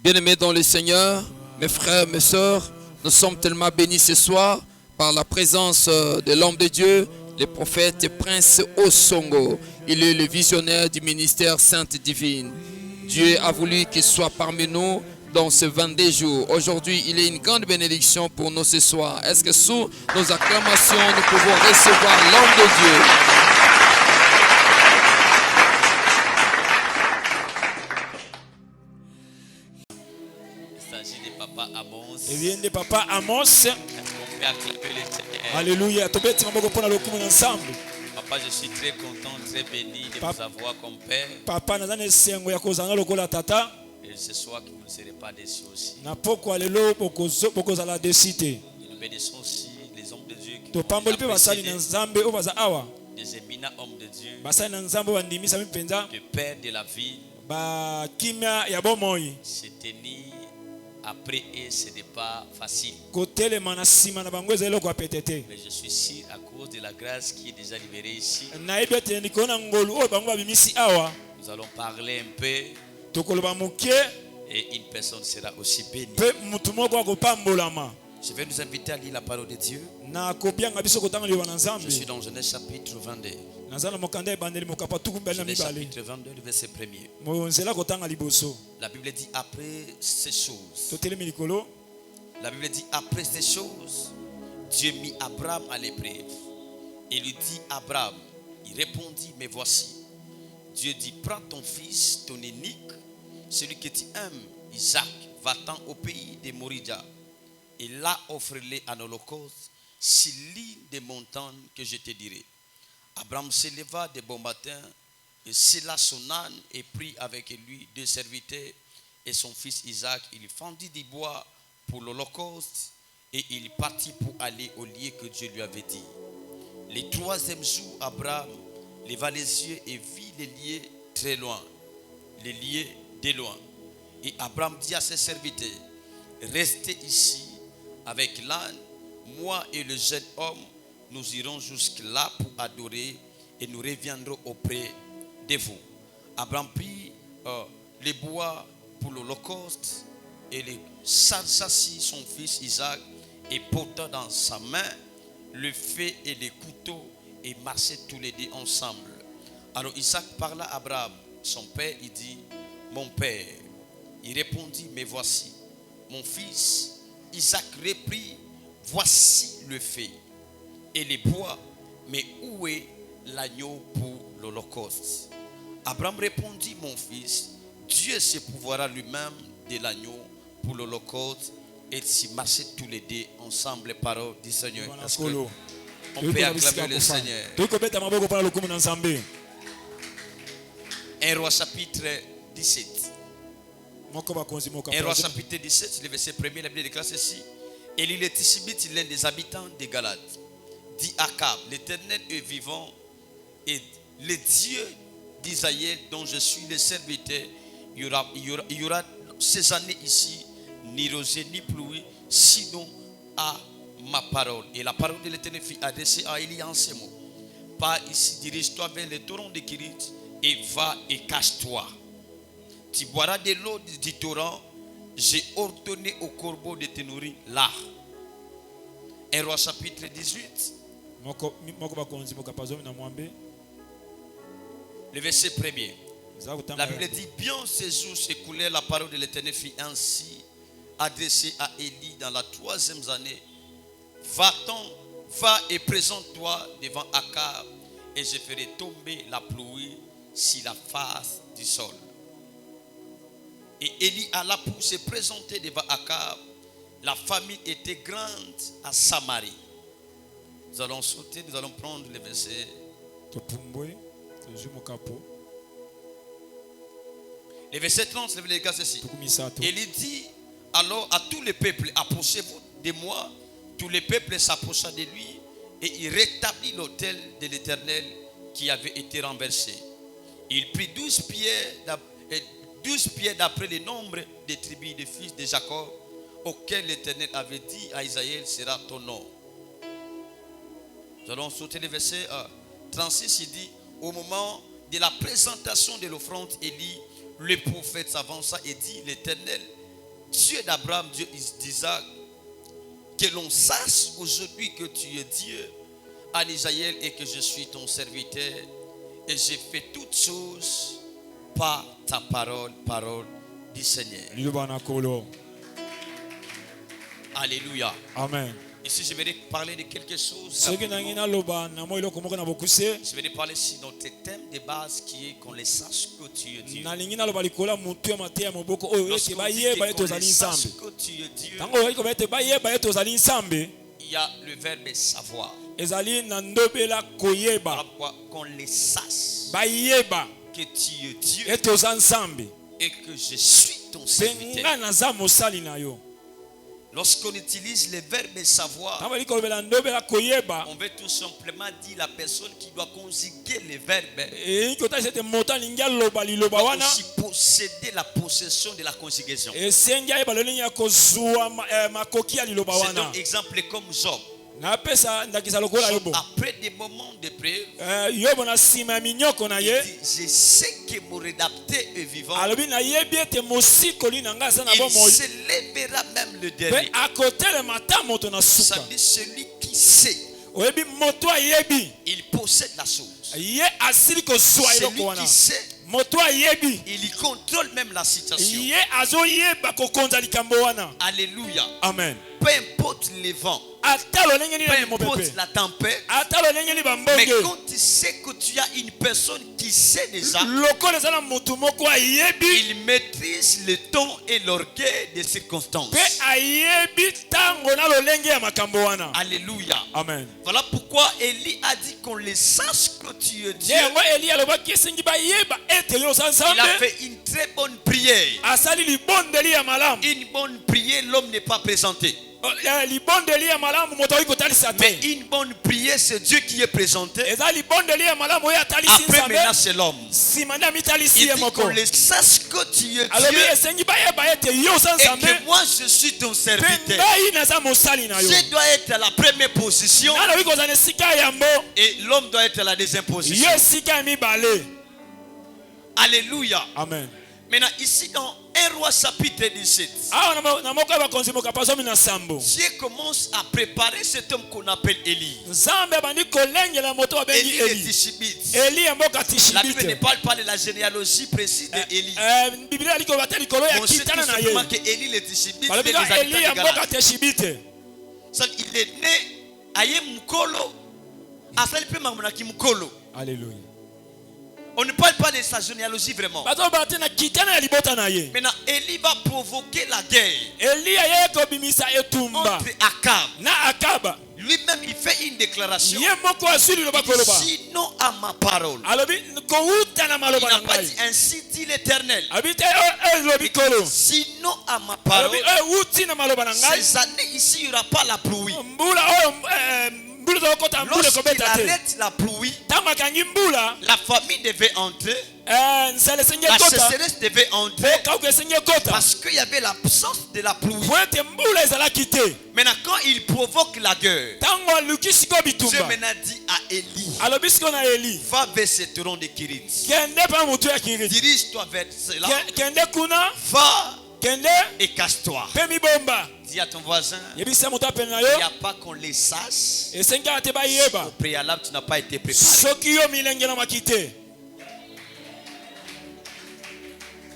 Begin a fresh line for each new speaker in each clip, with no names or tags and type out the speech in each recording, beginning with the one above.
Bien-aimés dans le Seigneur, mes frères, mes sœurs, nous sommes tellement bénis ce soir par la présence de l'homme de Dieu, le prophète Prince Osongo. Il est le visionnaire du ministère Sainte Divine. Dieu a voulu qu'il soit parmi nous dans ce 22 jours. Aujourd'hui, il est une grande bénédiction pour nous ce soir. Est-ce que sous nos acclamations, nous pouvons recevoir l'homme de Dieu?
Il vient de Papa Amos. Alléluia. Papa,
je suis très content, très béni de vous avoir comme père.
Papa,
et ce soir que vous ne serez pas déçus aussi. Et nous bénissons aussi les hommes de Dieu qui des éminents hommes de Dieu, le père de la vie, se tenir après et ce n'est pas facile. Mais je suis sûr à cause de la grâce qui est déjà libérée ici. Nous allons parler un peu et une personne sera aussi bénie. Je vais nous inviter à lire la parole de Dieu. Je suis dans Genèse chapitre 22. Genèse chapitre 22, le verset 1er. La Bible dit après ces choses. La Bible dit après ces choses, Dieu mit Abraham à l'épreuve. Et lui dit Abraham, il répondit, mais voici. Dieu dit, prends ton fils, ton unique, celui que tu aimes, Isaac, va-t'en au pays de Moria. Et là, offre-les en holocauste sur l'île des montagnes que je te dirai. Abraham se leva de bon matin et sella son âne et prit avec lui 2 serviteurs et son fils Isaac. Il fendit du bois pour l'holocauste et il partit pour aller au lieu que Dieu lui avait dit. Le 3e jour, Abraham leva les yeux et vit les lieux très loin, les lieux de loin. Et Abraham dit à ses serviteurs, restez ici avec l'âne, moi et le jeune homme, nous irons jusque-là pour adorer et nous reviendrons auprès de vous. Abraham prit les bois pour l'holocauste et les s'assit son fils Isaac et porta dans sa main le feu et les couteaux et marchaient tous les deux ensemble. Alors Isaac parla à Abraham, son père, il dit, mon père. Il répondit, mais voici, mon fils. Isaac reprit, voici le feu et les bois, mais où est l'agneau pour l'holocauste? Abraham répondit, mon fils, Dieu se pourvoira lui-même de l'agneau pour l'holocauste. Et s'y marchaient tous les deux ensemble, les paroles du Seigneur. Est-ce qu'on peut acclamer le Seigneur? 1 Roi chapitre 17. 1 Roi chapitre 17, le verset 1er, la Bible déclare ceci. Élie le Tishbite, l'un des habitants de Galade, dit Akab, l'Éternel est vivant et le Dieu d'Israël dont je suis le serviteur, il y aura ces années ici, ni rosée ni pluie, sinon à ma parole. Et la parole de l'Éternel fut adressée à Élie en ces mots. Pas ici, dirige-toi vers le torrent de Kérit et va et cache-toi. Tu boiras de l'eau du torrent. J'ai ordonné au corbeau de te nourrir là. 1 Roi chapitre 18. Le verset 1er. La Bible dit, bien ces jours s'écoulèrent, la parole de l'Éternel fut ainsi adressée à Élie dans la 3e année. Va-t'en, va et présente-toi devant Akab, et je ferai tomber la pluie sur la face du sol. Et Élie alla pour se présenter devant Akab. La famine était grande à Samarie. Nous allons sauter, nous allons prendre le verset. Le verset 30, c'est le cas ceci. Élie dit alors à tous les peuples, approchez-vous de moi. Tous les peuples s'approcha de lui et il rétablit l'autel de l'Éternel qui avait été renversé. Il prit 12 pierres d'après le nombre des tribus des fils de Jacob, auquel l'Éternel avait dit à Israël, sera ton nom. Nous allons sauter le verset 36, il dit, au moment de la présentation de l'offrande, Élie, le prophète s'avança et dit, l'Éternel Dieu d'Abraham, Dieu d'Isaac, que l'on sache aujourd'hui que tu es Dieu en Israël et que je suis ton serviteur et j'ai fait toutes choses par ta parole, parole du Seigneur. Alléluia.
Amen.
Ici, je vais parler de quelque chose. Je vais parler sur notre thème de base qui est qu'on les sache que tu es Dieu. Lorsqu'on dit qu'on les sache que tu es Dieu, il y a le verbe savoir. Qu'on les sache que tu es Dieu et que je suis ton serviteur. Lorsqu'on utilise le verbe savoir, on veut tout simplement dire la personne qui doit conjuguer le verbe doit aussi posséder la possession de la conjugaison. C'est donc exemple comme Job. Job, après des moments de preuve, il dit, je sais que mon rédacteur est vivant. Il s'élèvera même le dernier. Ça dit celui qui sait, il possède la chose. Celui qui sait, il contrôle même la situation. Alléluia.
Amen.
Peu importe les vents, peu importe la tempête, mais quand tu sais que tu as une personne qui sait déjà, il maîtrise le ton et l'orgueil des circonstances. Alléluia.
Amen.
Voilà pourquoi Élie a dit qu'on les sache que tu es Dieu. Il a fait une très bonne prière. Une bonne prière, l'homme n'est pas présenté. Mais une bonne prière, c'est Dieu qui est présenté. Après, maintenant, c'est l'homme. Il dit qu'on les sache que tu es Dieu et que moi, je suis ton serviteur. Je dois être à la première position et l'homme doit être à la deuxième position. Alléluia.
Amen.
Maintenant, ici dans 1 Roi chapitre 17, Dieu commence à préparer cet homme qu'on appelle Élie. Élie le Tishbite. La Bible ne parle pas de la généalogie précise d'Élie. On sait tout simplement que Élie le Tishbite est des habitants de Galate. Il est né à Yemukolo, à Salipemamaki Mukolo.
Alléluia.
On ne parle pas de sa généalogie vraiment. Maintenant, Élie va provoquer la guerre entre Akab. Lui-même, il fait une déclaration. Il dit, sinon à ma parole. Il n'a pas dit ainsi dit l'Éternel. Sinon à ma parole. Ces années ici, il n'y aura pas la pluie. Lorsqu'il arrête la pluie, la famille devait entrer. La sécheresse devait entrer parce qu'il y avait l'absence de la pluie. Maintenant, quand il provoque la guerre, Dieu maintenant dit à Élie, va vers ce taureau de Kirit. Dirige-toi vers cela. Va et casse-toi. Dis à ton voisin, il n'y a pas qu'on les sache. Au préalable, tu n'as pas été préparé.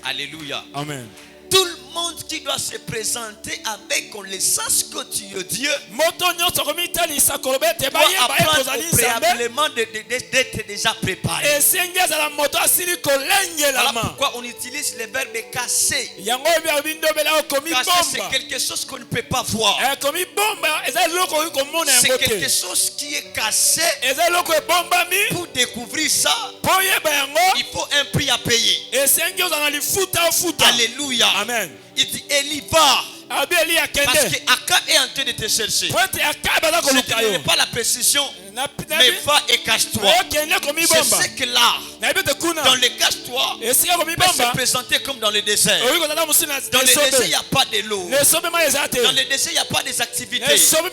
Alléluia.
Amen.
Tout le monde qui doit se présenter avec qu'on les sache que tu es Dieu doit apprendre au préalablement d'être déjà préparé. Voilà pourquoi on utilise le verbe casser. Casser, c'est quelque chose qu'on ne peut pas voir. C'est quelque chose qui est cassé. Pour découvrir ça, il faut un prix à payer. Alléluia.
Amen.
Il dit Élie va. Parce que Akab est en train de te chercher. Je ne pas la précision, mais va et cache-toi. Je sais que là, dans le cache-toi, peut se présenter comme dans le désert. Dans le désert, il n'y a pas de l'eau. Dans le désert, il n'y a pas des activités. Dans le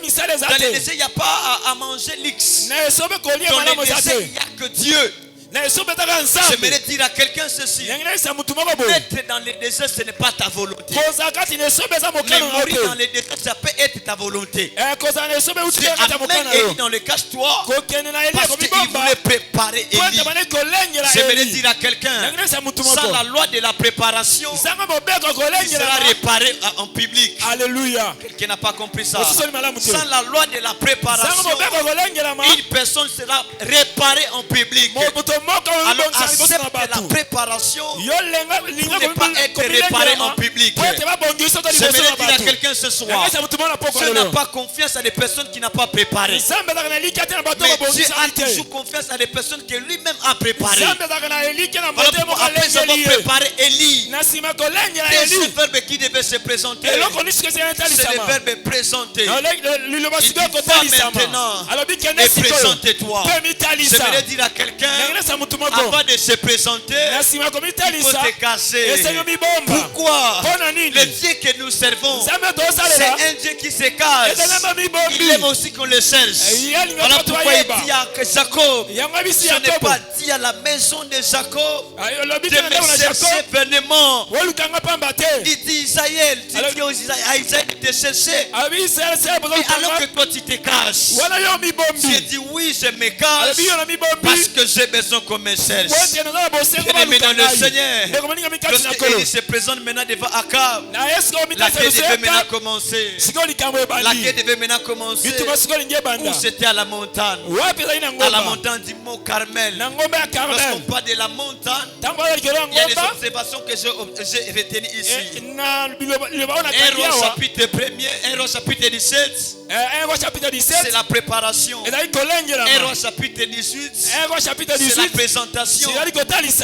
désert, il n'y a pas à manger l'X. Dans le désert, il n'y a que Dieu. J'aimerais dire à quelqu'un ceci. Être dans les déserts, ce n'est pas ta volonté. Mais mourir dans les déserts, ça peut être ta volonté. C'est Amen Élie dans le cache-toi. Parce qu'il voulait préparer Élie. J'aimerais dire à quelqu'un, sans la loi de la préparation, il sera réparé en public.
Alléluia.
Quelqu'un n'a pas compris ça. Sans la loi de la préparation, une personne sera réparée en public. Alors accepte la préparation pour ne pas être réparé en public. J'aimerais dire à quelqu'un ce soir, Dieu n'a pas confiance à des personnes qui n'ont pas préparé. Mais Dieu a toujours confiance à des personnes que lui-même a préparées. Après avoir préparé Élie, c'est le verbe qui devait se présenter. C'est le verbe présenter. Il dit va maintenant et présente-toi. J'aimerais dire à quelqu'un, avant de se présenter, il faut te cacher. Pourquoi? Le Dieu que nous servons, c'est un Dieu qui se cache. Il aime aussi qu'on le cherche. Voilà pourquoi il dit à Jacob, ce n'est pas dit à la maison de Jacob de me chercher vainement. Il dit Isaïe, à Isaïe de te chercher. Mais alors que toi tu te caches, tu dis oui, je me cache parce que j'ai besoin qu'on me cherche. Bien-aimé dans le Seigneur, lorsque Élie se présente maintenant devant Akab, laquelle devait maintenant commencer? Laquelle devait maintenant commencer? Où c'était à la montagne? À la montagne du mont Carmel. Lorsqu'on parle de la montagne, il y a des observations que j'ai retenues ici. 1 Roi chapitre 1er, 1 Roi chapitre 17. C'est la préparation. 1 Roi chapitre 18. C'est la présentation.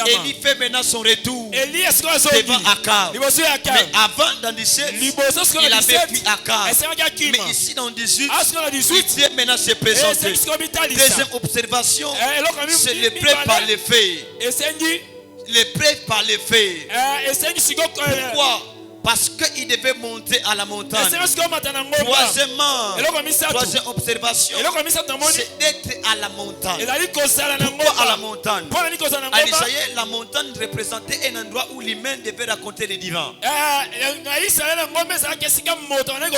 Élie fait maintenant son retour devant Akab. Mais avant dans 17, il avait pris Akab. Mais ici dans 18, il vient maintenant se présenter. Deuxième observation, c'est le prêt par les faits. Le prêt par les faits. Pourquoi? Parce qu'il devait monter à la montagne. Troisièmement, troisième observation, c'est d'être à la montagne. Pourquoi à la montagne? En Israël, la montagne représentait un endroit où l'humain devait raconter les divins.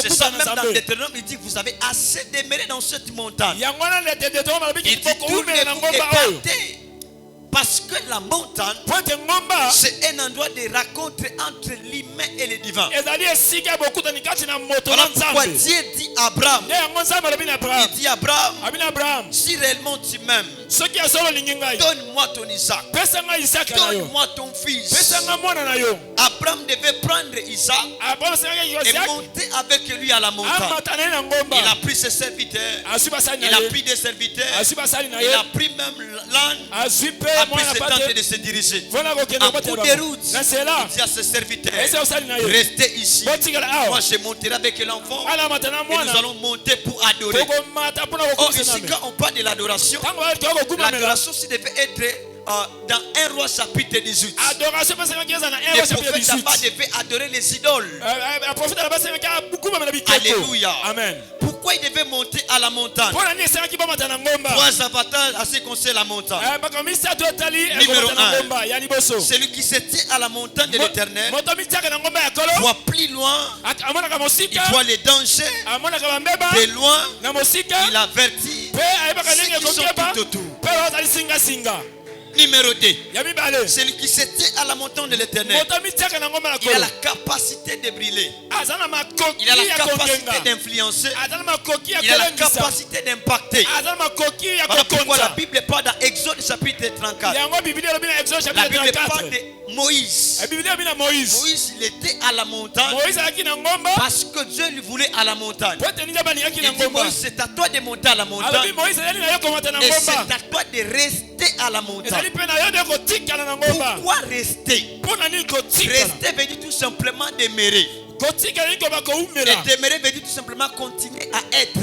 C'est ça même dans Deutéronome, il dit vous avez assez demeuré dans cette montagne. Il dit tournez-vous et partez. Parce que la montagne, c'est un endroit de rencontre entre l'humain et le divin. Voilà pourquoi Dieu dit à Abraham, il dit à Abraham, si réellement tu m'aimes, donne-moi ton Isaac, donne-moi ton fils. Abraham devait prendre Isaac et monter avec lui à la montagne. Il a pris ses serviteurs, il a pris des serviteurs, il a pris même l'âne. Après c'est tenté de se diriger. En cours de route, il dit à ses serviteurs, restez ici. Moi je monterai avec l'enfant et nous allons monter pour adorer. Or ici quand on parle de l'adoration, l'adoration devait être dans 1 Roi chapitre 18. Le prophète là-bas devait adorer les idoles. Alléluia. Amen. Pourquoi il devait monter à la montagne? Trois avatars à ce qu'on sait la montagne. Numéro 1, celui qui se tient à la montagne de l'Éternel voit plus loin, il voit les dangers de loin, il avertit ceux qui sont tout autour. Numéro 2, celui qui se tient à la montagne de l'Éternel, il a la capacité de briller, il a la capacité d'influencer, il a la capacité d'impacter. Voilà pourquoi la Bible parle dans Exode chapitre 34. La Bible parle de Moïse. Moïse, il était à la montagne parce que Dieu lui voulait à la montagne. Il dit Moïse, c'est à toi de monter à la montagne et c'est à toi de rester à la montagne. Pourquoi rester? Rester veut dire tout simplement demeurer. Et demeurer veut dire tout simplement continuer à être.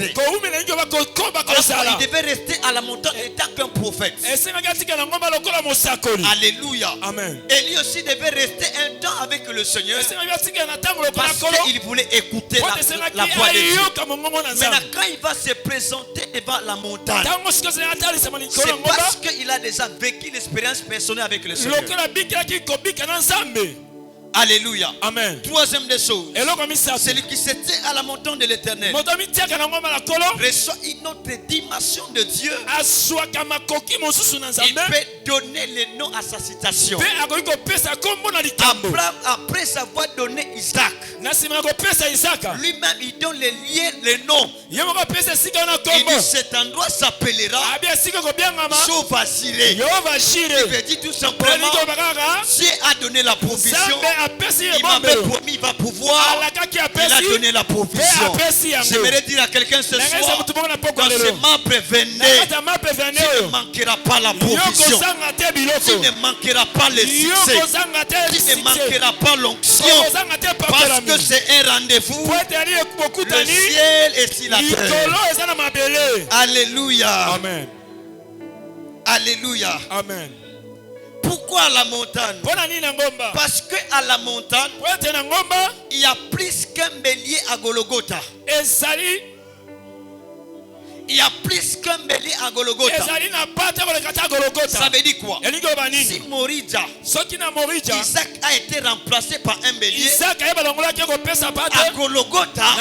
Alors, il devait rester à la montagne étant qu'un prophète. Alléluia.
Amen.
Élie aussi devait rester un temps avec le Seigneur parce qu'il voulait écouter la voix de Dieu. Maintenant, quand il va se présenter devant la montagne, c'est parce qu'il a déjà vécu l'expérience personnelle avec le Seigneur. Alléluia.
Amen.
Troisième des choses, celui qui se tient à la montagne de l'Éternel reçoit une autre dimension de Dieu. Il peut donner le nom à sa citation. Abraham, après avoir donné Isaac, lui-même il donne le nom. Il dit cet endroit s'appellera Chauve-Jireh. Il veut dire tout simplement Dieu a donné la provision. Il m'avait promis, il va pouvoir. Il a donné la provision. J'aimerais dire à quelqu'un ce soir, quand ce membre venait, tu ne manqueras pas la provision. Tu ne manqueras pas le succès. Tu ne manqueras pas l'onction. Parce que c'est un rendez-vous. Le ciel est sur la terre. Alléluia.
Amen.
Alléluia.
Amen.
Pourquoi à la montagne? Parce qu'à la montagne, il y a plus qu'un bélier à Golgotha. Il y a plus qu'un bélier à Golgotha. Ça veut dire quoi? Si Morija, Isaac a été remplacé par un bélier, à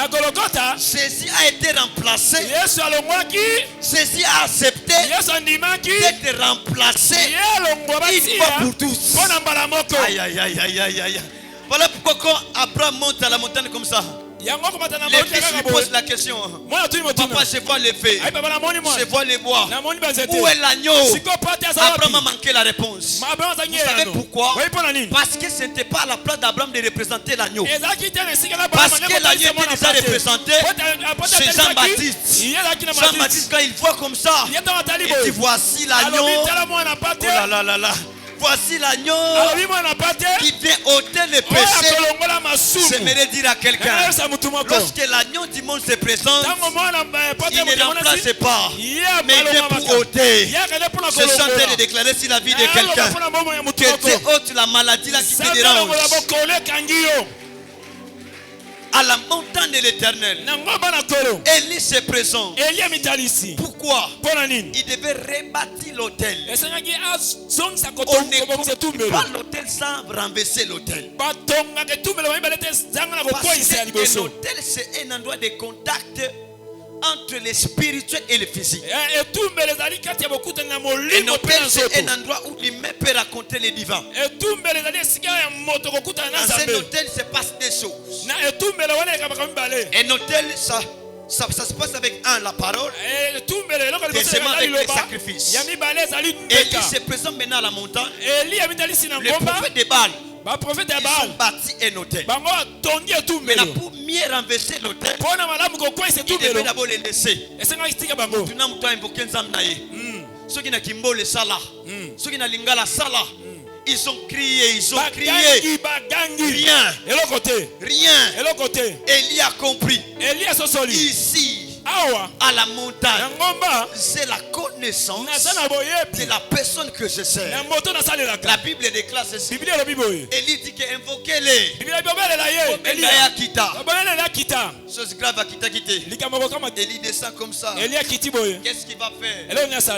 Golgotha, Jésus a été remplacé. Jésus a accepté d'être remplacé une fois pour tous. Aïe, aïe, aïe, aïe, aïe, aïe. Voilà pourquoi quand Abraham monte à la montagne comme ça, les fils lui posent la question. Papa, je vois les fées, je vois les bois. Où est l'agneau? Abraham a manqué la réponse. Vous savez pourquoi? Parce que ce n'était pas à la place d'Abraham de représenter l'agneau. Parce que l'agneau était déjà représenté chez Jean-Baptiste. Jean-Baptiste, quand il voit comme ça, il dit voici l'agneau. Oh là là là là. Voici l'agneau qui vient ôter les péchés. J'aimerais dire à quelqu'un, lorsque l'agneau du monde se présente, il ne remplace pas, mais il vient pour ôter. Je suis en train de déclarer sur la vie de quelqu'un que Dieu ôte la maladie là qui te dérange. À la montagne de l'Éternel, Élie se présente. Pourquoi? Il devait rebâtir l'autel. On ne construit pas l'autel sans renverser l'autel. Parce que l'autel, c'est un endroit de contact entre le spirituel et le physique. Et l'autel, c'est un endroit où l'humain peut raconter le divin. Dans un hôtel, se passe des choses. Un hôtel, ça se passe avec la parole. Deuxièmement, avec les sacrifices. Élie se présente maintenant à la montagne. Le prophète de Baal, ils ont bâti un hôtel. Maintenant, pour mieux renverser l'hôtel, il devait d'abord les laisser. Tu n'as pas invoqué Nzamnaye. Ceux qui n'ont pas le sala, ceux qui n'ont pas le sala, ils ont crié, rien. Élie a compris. Ici, à la montagne, c'est la connaissance de la personne que je sers. La Bible déclare ceci. Élie dit que invoquez-les. Chose grave à quitter. Élie descend comme ça. Qu'est-ce qu'il va faire?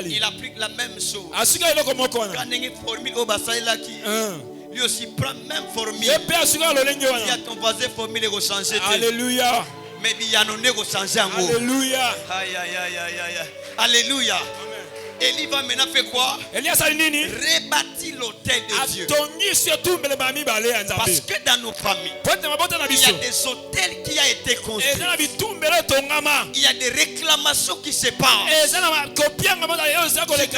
Il applique la même chose. Quand il y a une formule au Basaïla qui lui aussi prend même formule. Il y a ton voisin formule et changer.
Alléluia.
Mais il y a un négo changer en haut.
Alléluia.
Aïe aïe aïe aïe aïe. Alléluia. Élie va maintenant faire quoi? Rebâtir l'autel de Dieu. Parce que dans nos familles, il y a des hôtels qui ont été construits. Il y a des réclamations qui se passent. Tu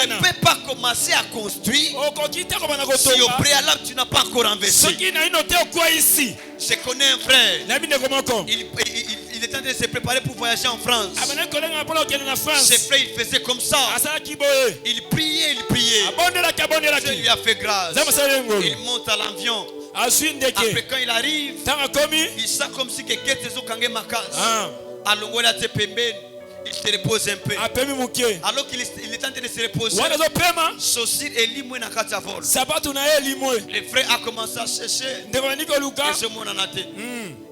ne peux pas commencer à construire si au préalable tu n'as pas encore investi. Je connais un frère. Il était en train de se préparer pour voyager en France. Ses frères, il faisait comme ça. Il priait. Dieu lui a fait grâce. Il monte à l'avion. Après quand il arrive, il sent comme si quelqu'un te zokangé ma case. Alongola te pembeni. Il se repose un peu. Alors qu'il est en train de se reposer, Saucir et Limoué n'a qu'à vol. Le frère a commencé à chercher.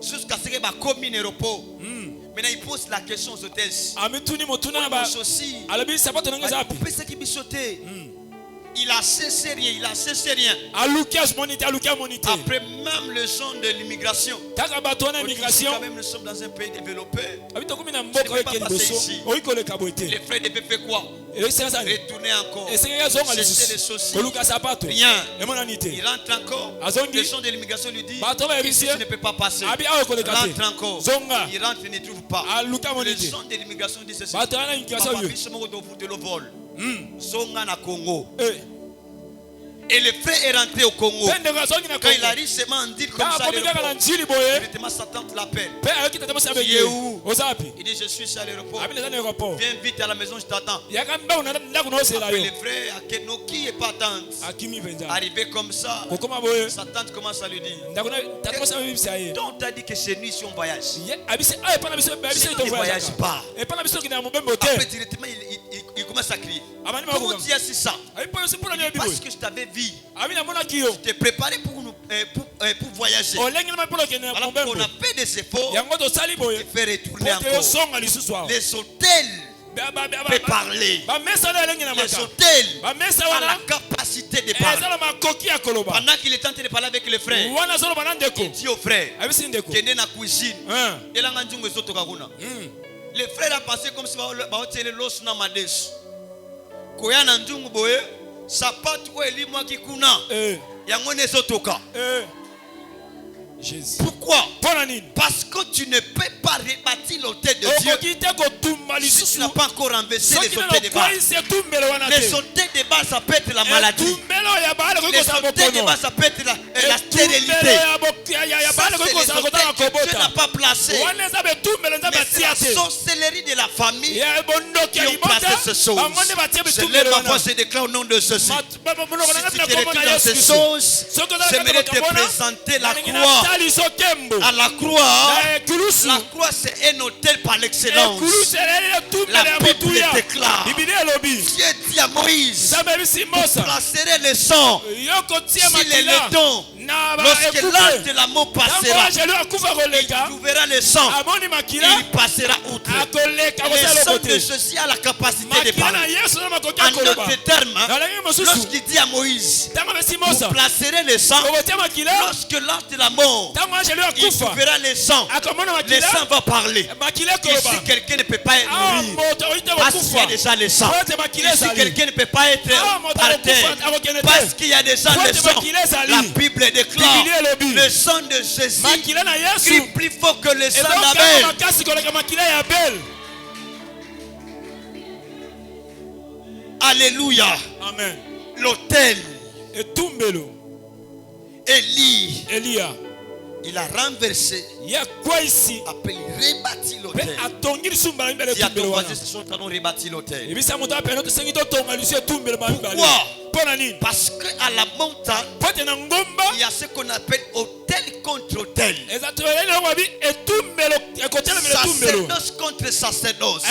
Jusqu'à ce qu'il ait commis un repos. Maintenant il pose la question aux hôtesses. Il a cessé rien, il a cessé rien. Après même le son de l'immigration. Quand même nous sommes dans un pays développé. Ce n'est pas passé ici. Les frères devaient faire quoi? Retourner encore. Cesser les saucisses. Rien. Il rentre encore. Le son de l'immigration lui dit ici tu ne peux pas passer. Il rentre encore. Il rentre et ne trouve pas. Le son de l'immigration dit ceci. De le vol. Zonga na Congo. Et le frère est rentré au Congo. Quand il arrive seulement en dire comme ça, directement sa tante l'appelle. Il est où? Il dit je suis à l'aéroport. Viens vite à la maison, je t'attends. Après le frère Akenoki est pas tante. Arrivé comme ça, sa tante commence à lui dire donc on t'a dit que c'est nous ici on voyage. On ne voyage pas. Après directement il commence à crier. Comment tu as su ça? Parce que je t'avais vu. Je t'ai préparé pour voyager. Alors qu'on a fait des efforts et faire retourner encore. Les hôtels peuvent parler. Les hôtels ont la capacité de parler. Pendant qu'il est en train de parler avec le frère, il dit au frère qu'il est dans la cuisine. Le frère a pensé comme si il était l'os dans ma dèche. Koya na njungu boye sapatu ko elimwa kikuna yango nezotoka. Jésus. Pourquoi? Parce que tu ne peux pas rebâtir l'autel de Dieu si tu n'as pas encore renversé les autels de base. Les autels de base, ça peut être la maladie. Les autels de base, ça peut être la stérilité. Ça, c'est les autels que Dieu n'a pas placés. Mais c'est la sorcellerie de la famille qui ont placé ces choses. Je lève ma voix, je déclare au nom de Jésus. Si tu te retrouves dans ces choses, j'aimerais te présenter la croix. À la croix c'est un hôtel par l'excellence. La Bible déclare, Dieu dit à Moïse, vous placerez le sang sur les laitons. Lorsque l'ange de la mort passera, il trouvera le sang, il passera outre. Le sang de ceci a la capacité de parler. En d'autres termes, lorsqu'il dit à Moïse, vous placerez le sang, lorsque l'ange de la mort il trouvera le sang va parler. Ici quelqu'un ne peut pas mourir parce qu'il y a déjà le sang. Ici quelqu'un ne peut pas être par terre parce qu'il y a déjà le sang. La Bible déclare le sang de Jésus crie plus fort que le sang d'Abel. Alléluia.
Amen.
L'autel.
Elia.
Il a renversé. Après il rebâtit l'autel. Il y a ton voisin qui sont en train de rebâtir l'autel. Pourquoi? Parce qu'à la montagne, il y a ce qu'on appelle hôtel contre hôtel. Sacerdoce contre sacerdoce.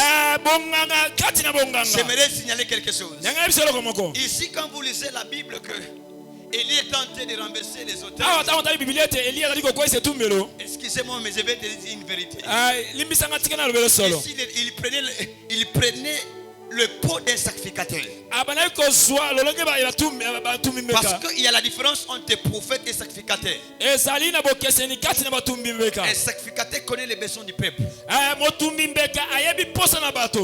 J'aimerais signaler quelque chose. Ici, quand vous lisez la Bible, que Élie est en train de renverser les autels. Excusez-moi, mais je vais te dire une vérité. Ici, il prenait le pot d'un sacrificateur. Parce qu'il y a la différence entre prophète et sacrificateur. Un sacrificateur connaît les besoins du peuple.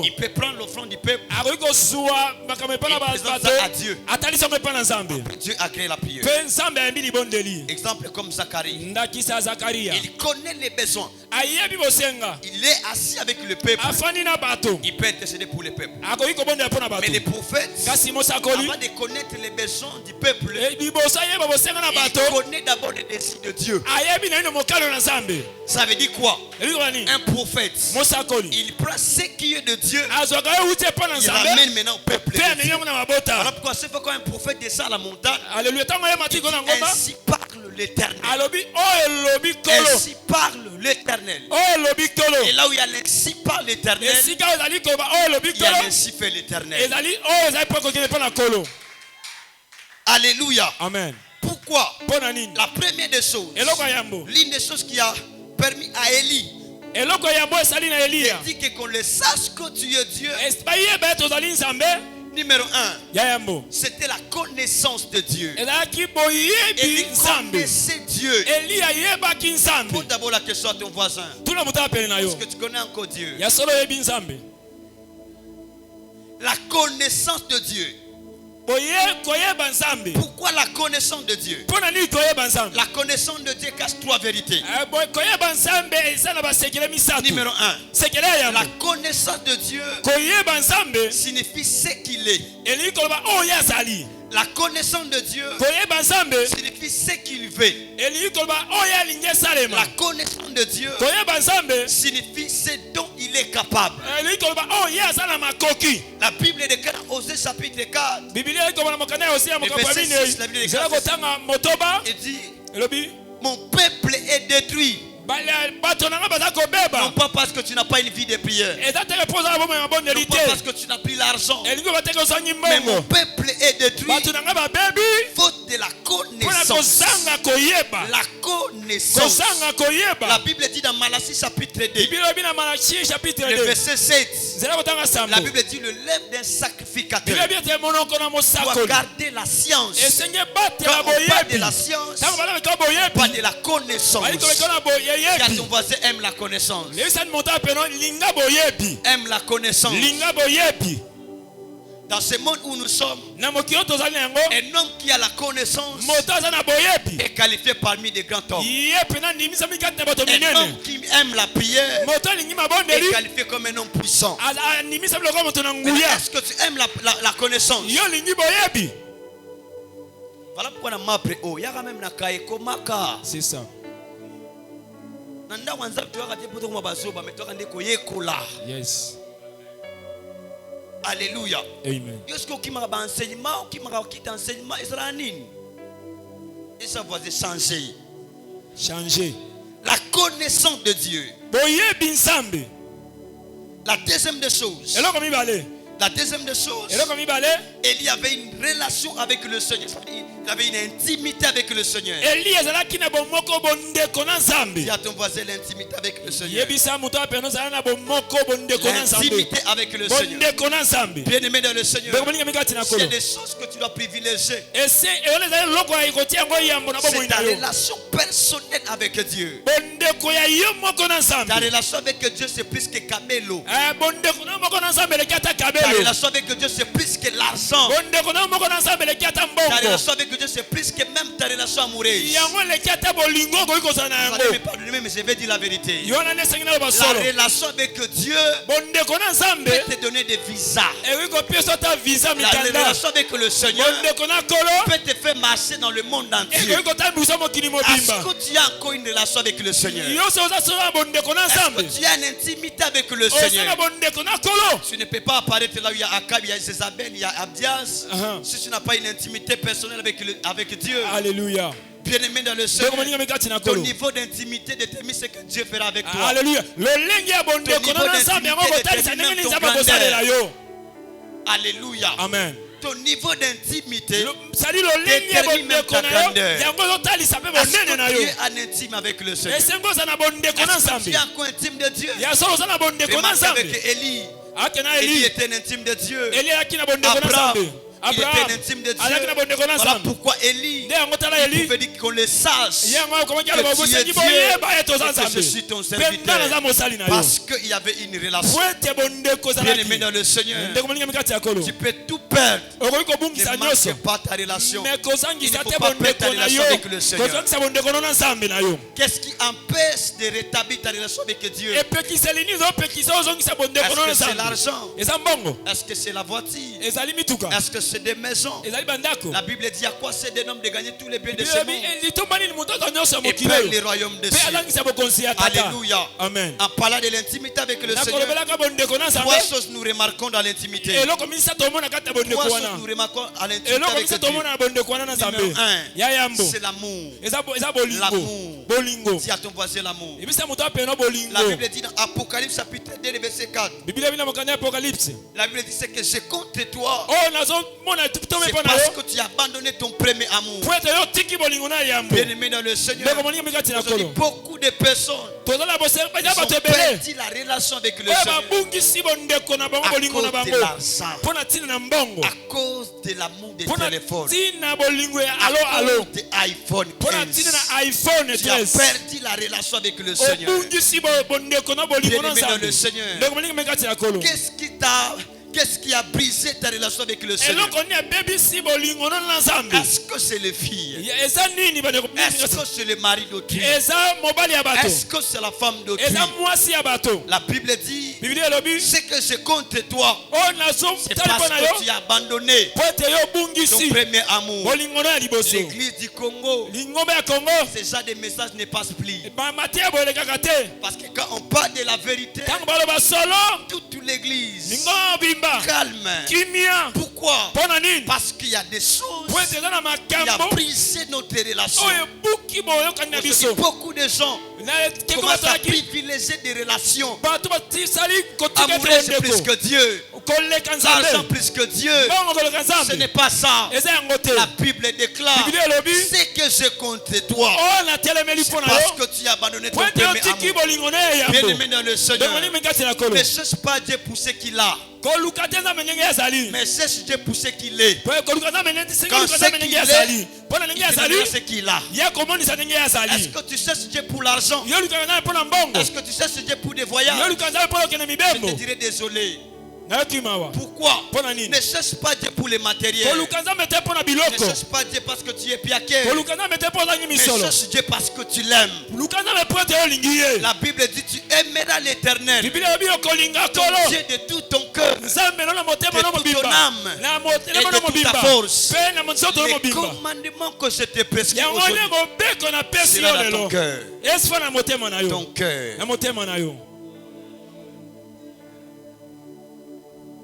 Il peut prendre l'offrande du peuple. Il présente ça à Dieu. Dieu a créé la prière. Exemple comme Zacharie. Il connaît les besoins. Il est assis avec le peuple. Il peut intercéder pour le peuple. Mais les prophètes, avant de connaître les besoins du peuple, il connaît d'abord les désirs de Dieu. Ça veut dire quoi? Un prophète, il prend ce qui est de Dieu, il ramène maintenant au peuple. Alors pourquoi c'est pourquoi un prophète descend à la montagne, il dit, ainsi parle l'Éternel. Ainsi parle l'Éternel. Et là où il y a ainsi parle l'Éternel, il y a ainsi fait l'Éternel. Alléluia.
Amen.
Pourquoi? La première des choses, l'une des choses qui a permis à Élie de dire qu'on le sache que tu es Dieu. Numéro 1, c'était la connaissance de Dieu. Élie connaissait Dieu. Pose d'abord la question à ton voisin. Est-ce que tu connais encore Dieu? La connaissance de Dieu. Pourquoi la connaissance de Dieu? La connaissance de Dieu cache trois vérités. Numéro 1, la connaissance de Dieu signifie ce qu'il est. La connaissance de Dieu signifie ce qu'il veut. La connaissance de Dieu signifie ce dont il est capable. La Bible déclare dans Osée chapitre 4, verset 6, la Bible déclare, il dit, mon peuple est détruit. Non pas parce que tu n'as pas une vie de prière, non pas parce que tu n'as plus l'argent, mais mon peuple est détruit faute de la connaissance. La connaissance. La Bible dit dans Malachie chapitre 2, le verset 7, la Bible dit le lèvre d'un sacrificateur doit garder la science. Quand on parle de la science, pas de la connaissance. Car ton voisin aime la connaissance. Aime la connaissance. Dans ce monde où nous sommes, un homme qui a la connaissance est qualifié parmi des grands hommes. Un homme qui aime la prière est qualifié comme un homme puissant. Mais est-ce que tu aimes la connaissance? Voilà pourquoi on m'a appris.
C'est ça. Yes.
Alléluia.
Amen.
Et ça va changer.
Changer.
La connaissance de Dieu. La deuxième des choses. La deuxième des choses, Élie avait une relation avec le Seigneur. Il avait une intimité avec le Seigneur. Dis à ton voisin l'intimité avec le Seigneur. L'intimité avec le Seigneur. Bien-aimé dans le Seigneur, s'il y a des choses que tu dois privilégier, c'est ta relation personnelle avec Dieu. Ta relation avec Dieu, c'est plus que Camelo. Ta relation avec Dieu, c'est plus que l'argent. Ta relation avec Dieu, c'est plus que même ta relation amoureuse. Vous allez me pardonner, mais je vais dire la vérité. La relation avec Dieu peut te donner des visas. La relation avec le Seigneur peut te faire marcher dans le monde entier. Est-ce que tu as encore une relation avec le Seigneur? Est-ce que tu as une intimité avec le Seigneur? Tu ne peux pas apparaître là où il y a Akab, il y a Jézabel, il y a Abdias. Si tu n'as pas une intimité personnelle avec Dieu.
Alléluia.
Bien-aimé dans le Seigneur, ton niveau d'intimité détermine ce que Dieu fera avec toi.
Alléluia.
Alléluia.
Amen.
Ton niveau d'intimité
détermine
même ta grandeur. Est-ce que tu es en intime avec le Seigneur? Est-ce que tu es encore intime de Dieu? Remarquez avec Élie. Élie était un intime de Dieu. Abraham, il était intime de Dieu. Voilà pourquoi Élie pouvait dire qu'on le sache que tu es Dieu et que je suis ton serviteur. Parce qu'il y avait une relation. Bien-aimé dans le Seigneur, tu peux tout perdre. Ne manque pas ta relation. Il ne faut pas perdre ta relation avec le Seigneur. Qu'est-ce qui empêche de rétablir ta relation avec Dieu? Est-ce que c'est l'argent? Est-ce que c'est la voiture? Est-ce que c'est des maisons? La Bible dit à quoi c'est des hommes de gagner tous les biens de ce monde et perdre les royaumes de cieux. Alléluia.
Amen.
En parlant de l'intimité avec le Seigneur, trois choses nous remarquons dans l'intimité. nous remarquons à l'intérieur avec Dieu. Numéro 1, c'est l'amour. L'amour. Dis à ton voisin l'amour. La Bible dit dans Apocalypse chapitre 2 verset 4. La Bible dit c'est que j'ai contre toi. C'est parce que tu as abandonné ton premier amour. Bien-aimé dans le Seigneur, beaucoup de personnes ont perdu la relation avec le Seigneur à cause de l'argent, à cause de l'amour des téléphones, à cause de iPhone 15. Tu as perdu la relation avec le Seigneur. Bien-aimé dans le Seigneur, qu'est-ce qui a brisé ta relation avec le Seigneur? Est-ce que c'est les filles? Est-ce que c'est le mari d'autrui? Est-ce que c'est la femme d'autrui? La Bible dit c'est que c'est contre toi. C'est parce que tu as abandonné ton premier amour. L'église du Congo, ce genre de messages ne passent plus. Parce que quand on parle de la vérité, toute l'église calme. Pourquoi? Parce qu'il y a des choses qui ont brisé notre relation. Beaucoup de gens commencent à privilégier des relations amoureuses plus que Dieu, l'argent plus que Dieu. Ce n'est pas ça. La Bible déclare c'est que je contre toi. C'est parce que tu as abandonné ton premier amour. Bien-aimé dans le Seigneur, ne cherche pas Dieu pour ce qu'il a, mais cherche Dieu pour ce qu'il est. Quand ce qu'il est, il te donnera ce qu'il a. Est-ce que tu cherches Dieu pour l'argent? Est-ce que tu cherches Dieu pour des voyages? Je te dirais désolé. Pourquoi? Ne cherche pas Dieu pour les matériels. Ne cherche pas Dieu parce que tu es piaqué. Mais cherche Dieu parce que tu l'aimes. La Bible dit tu aimeras l'Éternel, ton Dieu de tout ton cœur, de toute ton âme et de toute ta force. Les commandements que je te prescris aujourd'hui sera dans ton cœur. Ton cœur.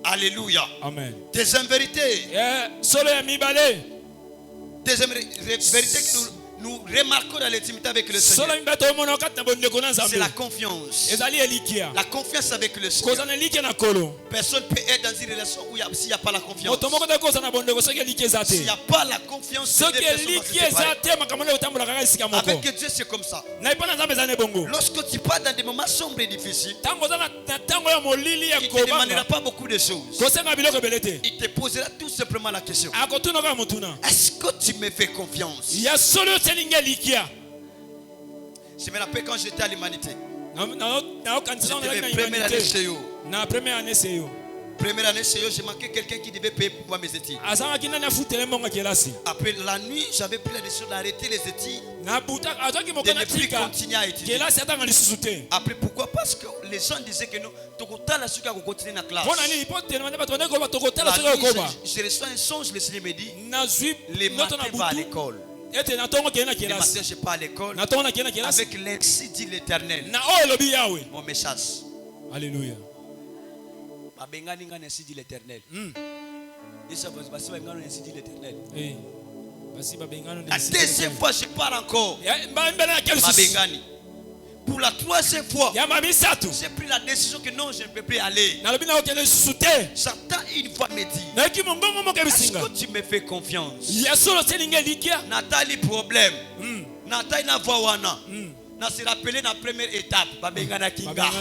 Alléluia.
Amen.
Deuxième vérité. Deuxième vérité que nous remarquons dans l'intimité avec le Seigneur, c'est la confiance. La confiance avec le Seigneur. Personne ne peut être dans une relation où s'il n'y a pas la confiance. S'il n'y a pas la confiance, avec Dieu c'est comme ça. Lorsque tu pars dans des moments sombres et difficiles, il ne te demandera pas beaucoup de choses. Il te posera tout simplement la question: est-ce que tu me fais confiance? Je me rappelle quand j'étais à l'humanité. Première année chez eux, j'ai manqué quelqu'un qui devait payer pour moi mes études. Après la nuit, j'avais pris la décision d'arrêter les études, de ne plus continuer à étudier. Après, pourquoi? Parce que les gens disaient que non, tu continuer dans la classe. Je reçois un songe, le Seigneur me dit: les matins va à l'école. Les matins je pars à l'école avec l'ainsi dit l'Éternel. Mon message.
Alléluia.
La deuxième fois je pars encore. Mabengani. Pour la troisième fois, j'ai pris la décision que non, je ne peux plus aller. J'entends une voix me dire: est-ce que tu me fais confiance? Nathalie problème. Nathalie na voix wana. Na se rappeler la première étape. Babengana Kinga.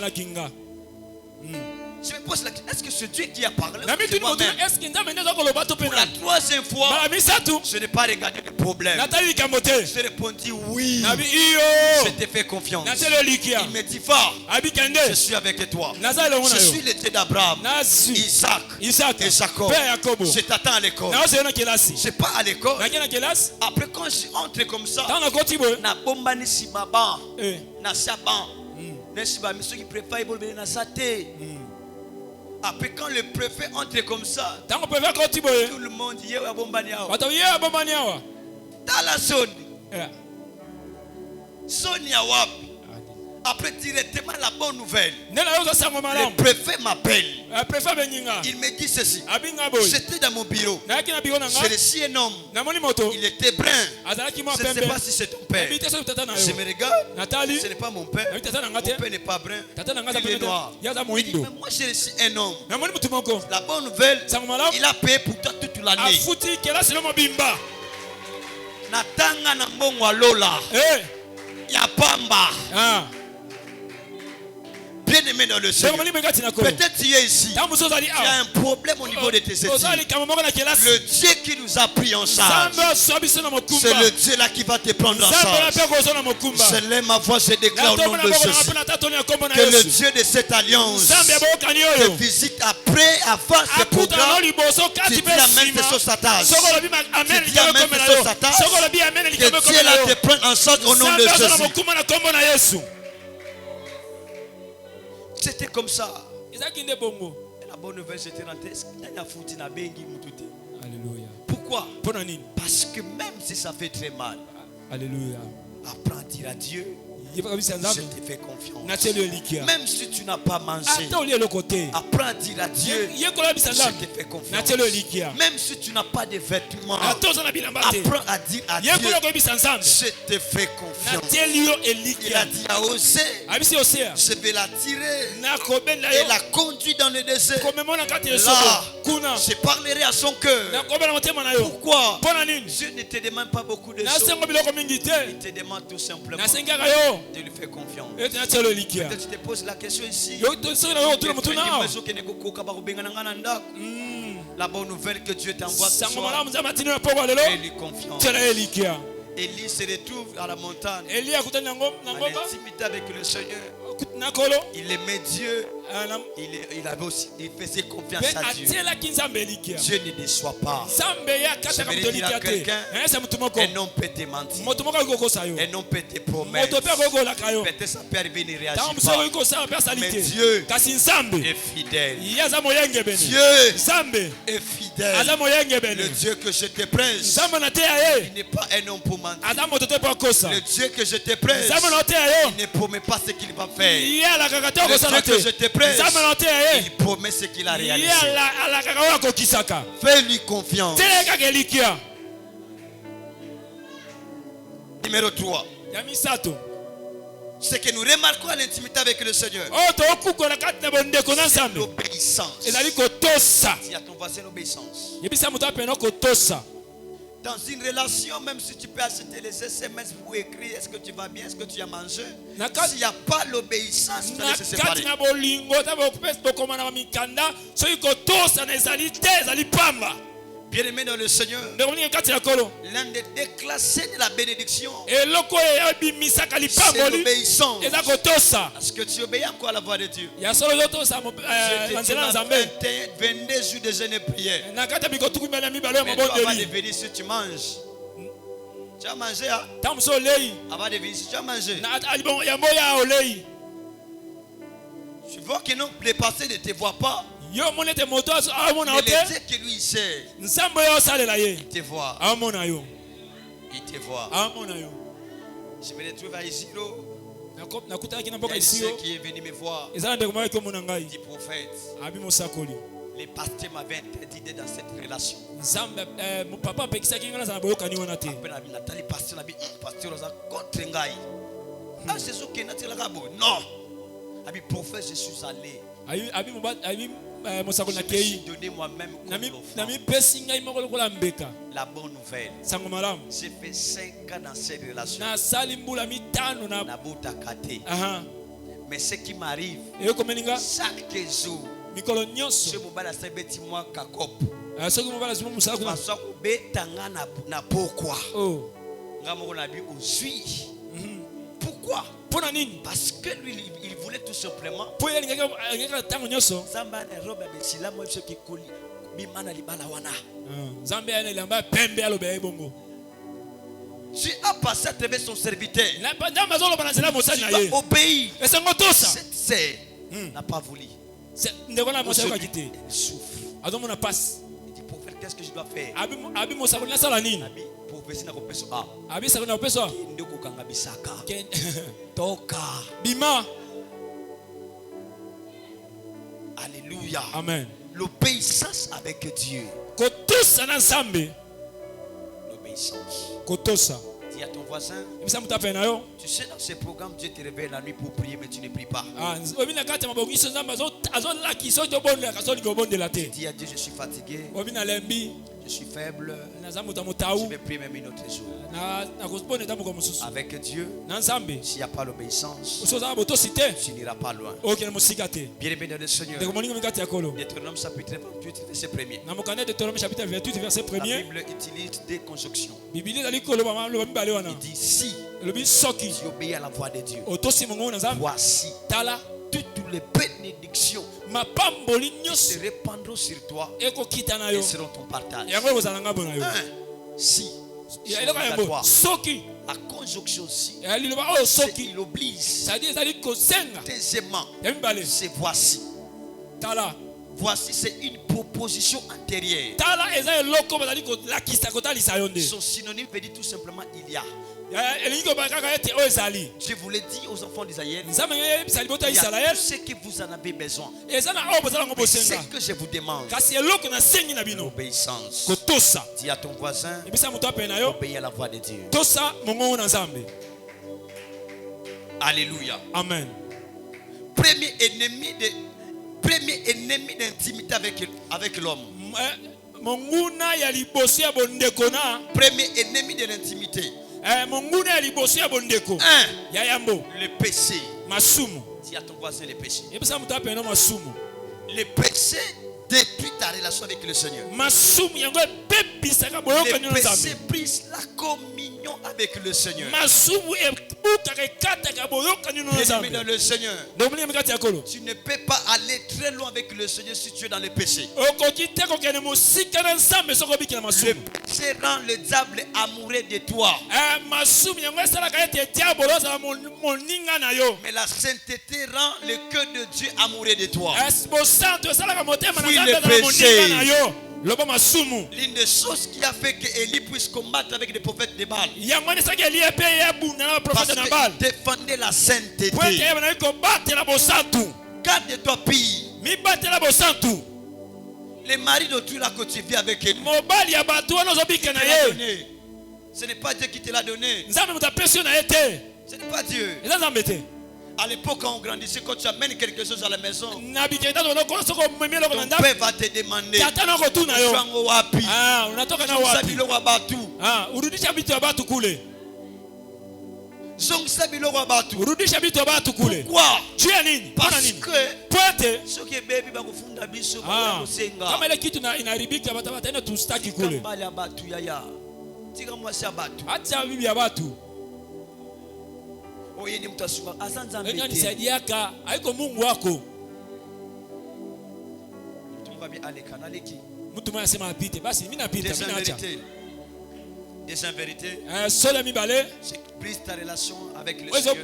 Je me pose la question: est-ce que c'est Dieu qui a parlé? Pour la troisième fois, je n'ai pas regardé le problème. Je répondis oui. Je te fais confiance. Il me dit: fort, je suis avec toi. Je suis le Dieu d'Abraham, Isaac et Jacob. Je t'attends à l'école. Je pars à l'école. Après, quand je entre comme ça, na bomba ni sibaba na saban na siba miso qui prépare na sate. Après, quand le préfet entre comme ça, tout le monde dit: dans la zone, Sonia Wap, Après directement la bonne nouvelle, le préfet m'appelle. Il me dit ceci. J'étais dans mon bureau. J'ai reçu un homme. Il était brun. Je ne sais pas si c'est ton père. Je me regarde. Ce n'est pas mon père. Mon père n'est pas brun. Il est noir. Il dit, mais moi j'ai reçu un homme. La bonne nouvelle, il a payé pour toi toute l'année. Natanga na mbongo lola. Ya pamba. Bien aimé dans le Seigneur. Peut-être tu es ici. Il y a un problème au niveau de tes études. Le Dieu qui nous a pris en charge, c'est le Dieu là qui va te prendre en charge. Je lève ma voix, je déclare au nom de Jésus que le Dieu de cette alliance te visite après, avant ce programme. Tu dis amen, c'est sur sa tâche. Tu dis amen, c'est sur sa tâche. Que Dieu là te prenne en charge au nom de Jésus. C'était comme ça. Et la bonne nouvelle, c'était rentré. Alléluia. Pourquoi? Parce que même si ça fait très mal, alléluia, apprends à dire à Dieu, je te fais confiance. Même si tu n'as pas mangé, apprends à dire à Dieu, je te fais confiance. Même si tu n'as pas de vêtements, apprends à dire à Dieu, je te fais confiance. Il a dit à Osée, je vais la tirer et la conduire dans le désert. Là, je parlerai à son cœur. Pourquoi? Dieu ne te demande pas beaucoup de choses. Il te demande tout simplement de lui faire confiance. Peut-être tu te poses la question ici. La bonne nouvelle que Dieu t'envoie ce soir, fais-lui confiance. Élie se retrouve à la montagne, en intimité avec le Seigneur. Il aimait Dieu. Il faisait confiance à Dieu. Dieu ne déçoit pas. Je vais dire à quelqu'un, un homme peut te mentir, un homme peut te promettre. Peut-être ça peut arriver, il ne réagit pas. Mais Dieu est fidèle. Dieu est fidèle. Le Dieu que je te prêche, il n'est pas un homme pour mentir. Le Dieu que je te prêche, il ne promet pas ce qu'il va faire. Le Dieu que je te prêche, il promet ce qu'il a réalisé. Fais-lui confiance. Numéro 3. Ce que nous remarquons à l'intimité avec le Seigneur, c'est l'obéissance. Dis à ton voisin l'obéissance. Dans une relation, même si tu peux acheter les SMS pour écrire, est-ce que tu vas bien, est-ce que tu as mangé, s'il n'y a pas l'obéissance, tu vas se séparer. Bien aimé dans le Seigneur, l'un des déclassés de la bénédiction, c'est l'obéissance. Est-ce que tu obéis encore à la voix de Dieu? Je te dis 22 jours de jeûne et prière. Mais toi, avant de venir, si tu manges, tu as mangé, hein? Avant de venir, si tu as mangé, tu vois que non, les passés ne te voient pas. Mais le Dieu que lui sait, il te voit. Il te voit. Je me retrouve à Isiro. Il y a ceux qui est venu me voir. Dit prophète, les pasteurs m'avaient interdit d'être dans cette relation. Nathalie pasteur n'a dit pasteur contre Ngaï. Ah c'est ce qui est naturel. Non. Abi prophète, je suis allé. Je me suis donné moi-même la bonne nouvelle. J'ai fait 5 ans dans cette relation. Mais ce qui m'arrive chaque jour, je me bats à petit mois kakop. Pourquoi? Parce que lui, il voulait tout simplement. Tu as passé à travers son serviteur. Tu vas obéir. Cette sœur n'a pas voulu. Elle souffre. Il dit prophète, qu'est-ce que je dois faire?
Abisa kuna upeso.
Toka.
Bima.
Alléluia.
Amen.
L'obéissance avec Dieu.
Kotosa na nzambe.
L'obéissance.
Kotosa.
Dis à ton voisin.
Tu sais,
dans ce programme, Dieu te réveille la nuit pour prier, mais tu ne pries pas. Dis à Dieu, je suis fatigué. Je suis faible. Je vais prier même une autre jour. Avec Dieu, s'il n'y a pas l'obéissance, tu n'iras pas loin. Bien-aimé dans le Seigneur, Deutéronome chapitre 28, verset 1er. La Bible utilise des conjonctions. Il dit si tu obéis à la voix de Dieu, voici toutes les bénédictions qui se répandront sur toi et seront ton partage. Si la conjonction si il oblige. Deuxièmement, c'est voici. Voici, c'est une proposition antérieure. Son synonyme veut dire tout simplement il y a. Je vous l'ai dit aux enfants d'Israël, il y a tout ce que vous en avez besoin. Ce que je vous demande, l'obéissance. Dis à ton voisin, obéis à la voix de Dieu. Alléluia.
Amen.
Premier ennemi d'intimité avec l'homme. Premier ennemi de l'intimité. Le péché. Dis à ton voisin le péché. Le péché détruit ta relation avec le Seigneur. Le péché brise la communion avec le Seigneur. Bien-aimé dans le Seigneur, tu ne peux pas aller très loin avec le Seigneur si tu es dans le péché. Le péché rend le diable amoureux de toi. Mais la sainteté rend le cœur de Dieu amoureux de toi. Fuis le péché. L'une des choses qui a fait qu'Élie puisse combattre avec les prophètes de Baal, parce qu'il défendait la sainteté. Garde-toi pire. Les maris d'autrui là que tu vis avec eux, ce n'est pas Dieu qui te l'a donné. Ce n'est pas Dieu. À l'époque, quand on grandissait, quand tu amènes quelque chose à la maison, ton père va te demander pourquoi? Parce que ce qui est baby va kufunda biso basenga.
Kama ile kitu inaharibika wataenda tustaki kule. Acha bibi ya watu. Nani nisaidiaka? Haiko Mungu wako. Mtu mmoja anasema apite, basi mimi napita, mimi naacha.
Des vérités.
Seul ami balé.
Brise ta relation avec le
Seigneur.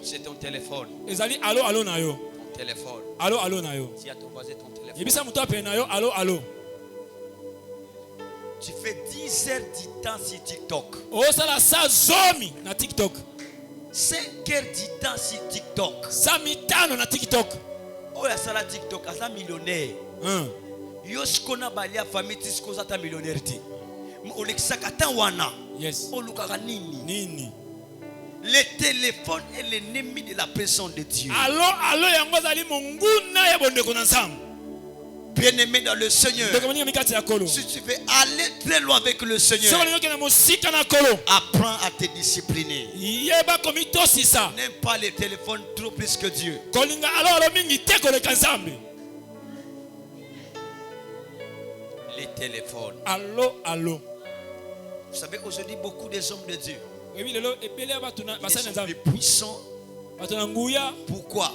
C'est ton téléphone.
Ezali allo na yo.
Ton téléphone.
Allo na yo.
Si à ton voisin ton téléphone.
Yebisa muto ape na yo allo.
Tu fais 10 heures du temps sur TikTok.
Oh ça la sa zomi na TikTok.
5 heures du temps sur TikTok.
Sa mitano na TikTok.
Oh la sala TikTok asa millionnaire. Yo skona balia famille tiskoza ta millionnaire ti. Olexaka tan wana.
Yes.
Olukaka nini.
Nini.
Le téléphone est l'ennemi de la personne de Dieu.
Allo yango zali monguna ya bondeko na nzambe.
Bien-aimé dans le Seigneur, si tu veux aller très loin avec le Seigneur, apprends à te discipliner. N'aime pas les téléphones trop plus que Dieu. Les téléphones.
Allo.
Vous savez, aujourd'hui, beaucoup des hommes de Dieu, ils sont plus puissants. Pourquoi?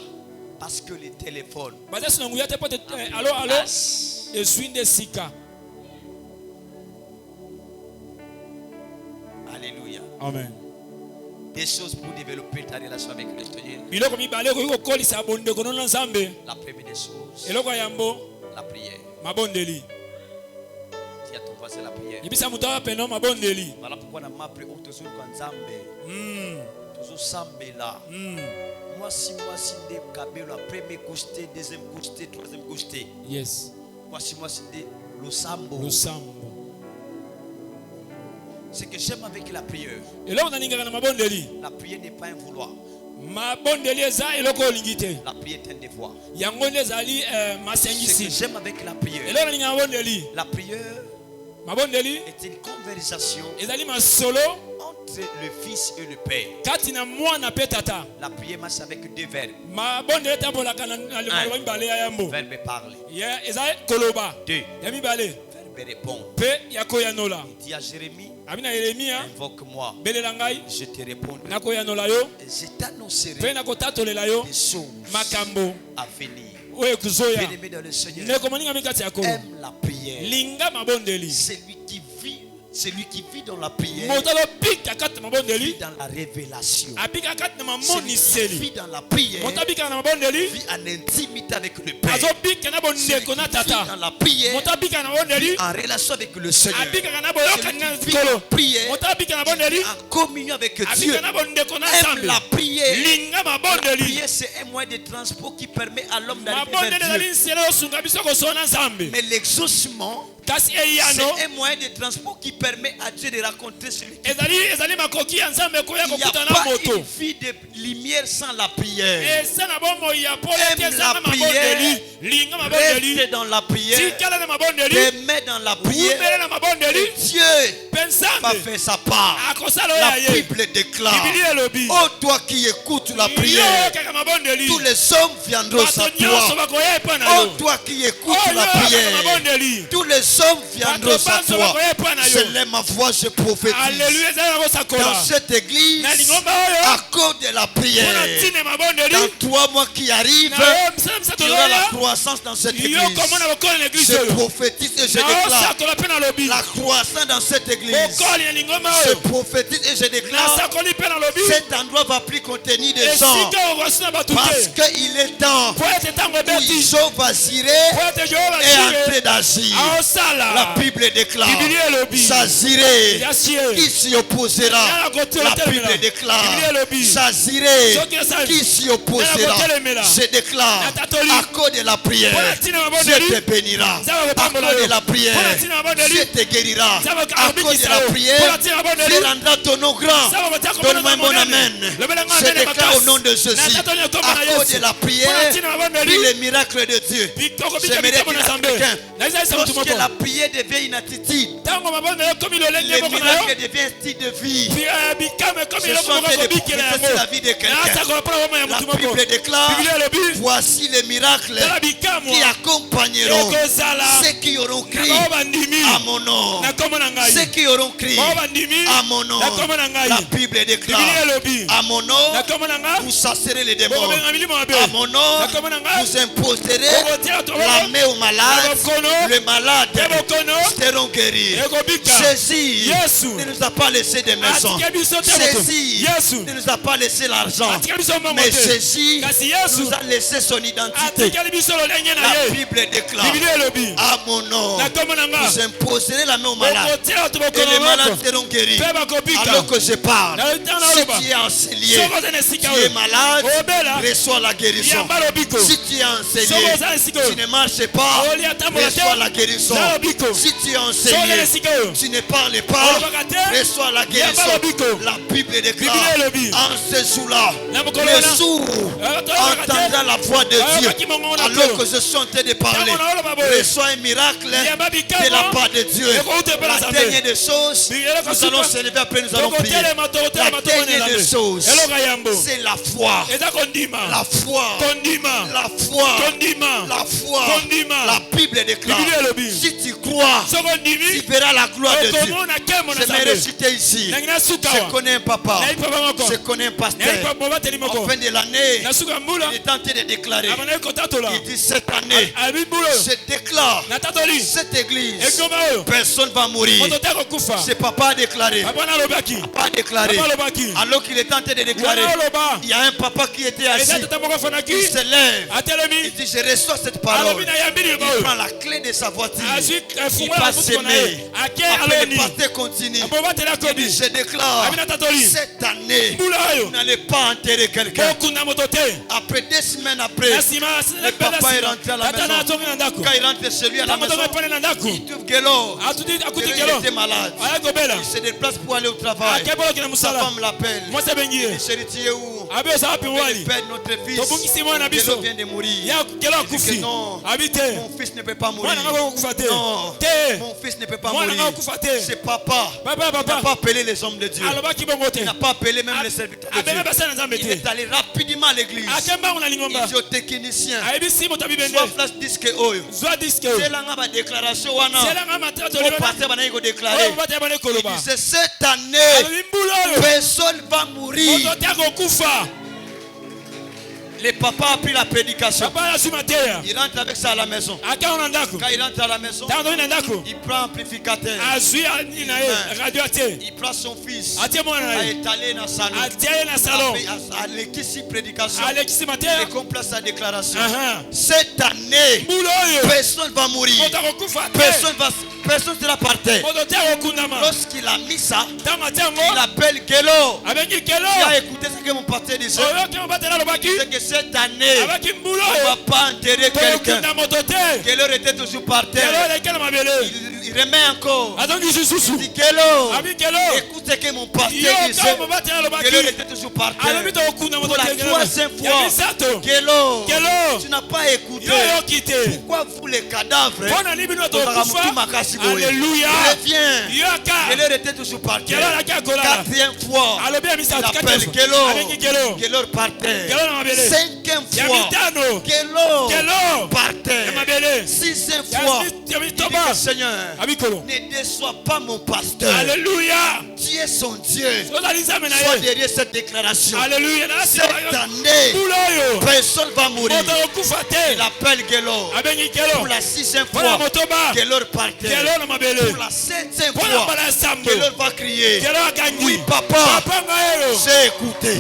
Parce que les téléphones. Alléluia.
Amen.
Des choses pour développer ta relation avec le Seigneur. La première des choses, la prière. Dis à ton voisin la prière.
Voilà
Voilà pourquoi on m'a appris au Tozo Kanzambe. Tozo Sambe là. Moi, si de Kabelo, premier coucheté, deuxième coucheté, troisième coucheté.
Yes.
Moi, si de Losambo.
Losambo.
Ce que j'aime avec la prière.
La
prière n'est pas un vouloir.
La prière
est un devoir.
Ce
que j'aime avec la prière. La prière est une conversation entre le Fils et le Père. La prière marche avec deux verbes. Verbe parler. Deux. Verbe répondre. Il dit à Jérémie, invoque-moi, je te répondrai. Je t'annoncerai des choses à venir. Bien-aimé dans le Seigneur, aime la prière. Celui qui vit dans la prière vit dans la révélation. Celui qui vit dans la prière vit en intimité avec le Père. Celui qui vit dans la prière vit en relation avec le Seigneur. Celui qui vit dans la prière vit en communion avec Dieu. Aime la prière. La prière, c'est un moyen de transport qui permet à l'homme d'arriver vers Dieu. Mais l'exaucement, c'est un moyen de transport qui permet à Dieu de rencontrer celui qui vit. Il n'y a pas une vie de lumière sans la prière. Aime la prière. Reste dans la prière. Demeure dans la prière. Et Dieu va faire sa part. La Bible déclare: oh toi qui écoutes la prière, tous les hommes viendront à toi. Oh toi qui écoutes la prière, tous les hommes viendront à toi. Je lève ma voix, je prophétise. Dans cette église, à cause de la prière, dans 3 mois qui arrivent, il y aura la croissance dans cette église. Je prophétise et je déclare la croissance dans cette église. Je prophétise et je déclare cet endroit va plus contenir des gens, parce qu'il est temps où Isho va tirer et entrer d'agir. La Bible déclare: Chaziré, qui s'y opposera? La Bible déclare: Chaziré, qui s'y opposera? Je déclare, à cause de la prière, Dieu te bénira. À cause de la prière, Dieu te guérira. À cause de la prière, Dieu rendra ton nom grand. Donne-moi un bon amen. Je déclare au nom de Jésus, à cause de la prière, puis les miracles de Dieu. J'aimerais dire à quelqu'un, lorsque la prière devient une attitude, les miracles deviennent un style de vie. Je suis en train de prophétiser la vie de quelqu'un. La Bible déclare: voici les miracles qui accompagneront ceux qui auront crié à mon nom. Ceux qui auront crié à mon nom. La Bible déclare: à mon nom, vous chasserez les démons. À mon nom, vous imposerez la main au malade. Le malade seront guéris. Jésus ne nous a pas laissé des maisons. Jésus ne nous a pas laissé l'argent. Mais Jésus nous a laissé son identité. La Bible déclare: à mon nom, vous imposerez la main au malade et les malades seront guéris. Alors que je parle, si tu es enseignant, tu es malade, reçois la guérison. Si tu es enseignant, tu ne marches pas, reçois la guérison. Si tu es enseigné, tu ne parles pas, reçois la guérison. La Bible déclare: en ce jour-là, le sourd entendra la voix de Dieu. Alors que je suis en train de parler, reçois un miracle de la part de Dieu. La dernière des choses, nous allons se lever après, nous allons prier. La dernière des choses, c'est la foi. La foi. La foi. La foi. La Bible déclare: si tu crois, tu verras la gloire de Dieu. J'aimerais citer ici, je connais un papa, je connais un pasteur. En fin de l'année, il est en train de déclarer, il dit: cette année, je déclare cette église, personne ne va mourir. C'est papa a déclaré. Papa a déclaré. Alors qu'il est en train de déclarer, il y a un papa qui était assis, il se lève, il dit: je reçois cette parole. Il prend la clé de sa voiture. Il va s'aimer. Après le parti continue. Il dit, je déclare, cette année, vous n'allez pas enterrer quelqu'un. Après 2 semaines après, le papa est rentré à la maison. Quand il rentre chez lui à la maison, il trouve Gelo. Il était malade. Il se déplace pour aller au travail. Sa femme l'appelle. Il dit, chérie, tu es où? Il perd notre fils. Gelo vient de mourir. Il dit que non, mon fils ne peut pas mourir. Non, mon fils ne peut pas mourir. C'est papa. Il n'a pas appelé les hommes de Dieu. Il n'a pas appelé même les serviteurs de Dieu. Il est allé rapidement à l'église. Il dit au technicien, soit flash disque oyo. C'est là ma déclaration. Il disait, cette année, personne ne va mourir. Le papa a pris la prédication. Il rentre avec ça à la maison. Quand il rentre à la maison, il prend amplificateur. Il prend son fils. Il est allé dans le salon. À l'équipe prédication. Il complète sa déclaration. Cette année, personne ne va mourir. Personne ne sera par terre. Lorsqu'il a mis ça, il appelle Gelo. Il a écouté ce que mon pasteur disait. C'est que cette année, on ne va pas enterrer quelqu'un. Gelo était toujours par terre. Il remet encore. Il dit Gelo, écoute ce que mon pasteur disait. Gelo était toujours par terre. Pour la 3e fois, Gelo, tu n'as pas écouté. Pourquoi vous les cadavres? Alléluia. Il revient. Gelo était toujours par terre. 4e fois, il appelle Gelo. Gelo par terre. 5e fois, Gelo par terre. 6e fois, il dit que Seigneur, ne déçois pas mon pasteur.
Alléluia.
Tu es son Dieu. Sois derrière cette déclaration.
Alléluia.
Cette année, personne ne va mourir. Il appelle Gelo. Pour la 6e fois, Gelo par terre. Pour la 7e fois, Gelo va crier. Oui, papa, j'ai écouté.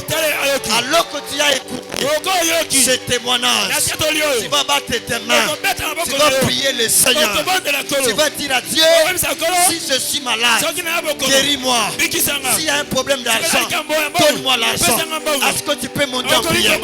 Alors que tu as écouté ce témoignage, tu vas battre tes mains. Tu vas prier le Seigneur. Tu vas dire à Dieu, si je suis malade, guéris-moi. S'il y a un problème d'argent, donne-moi l'argent. Est-ce que tu peux monter en prière?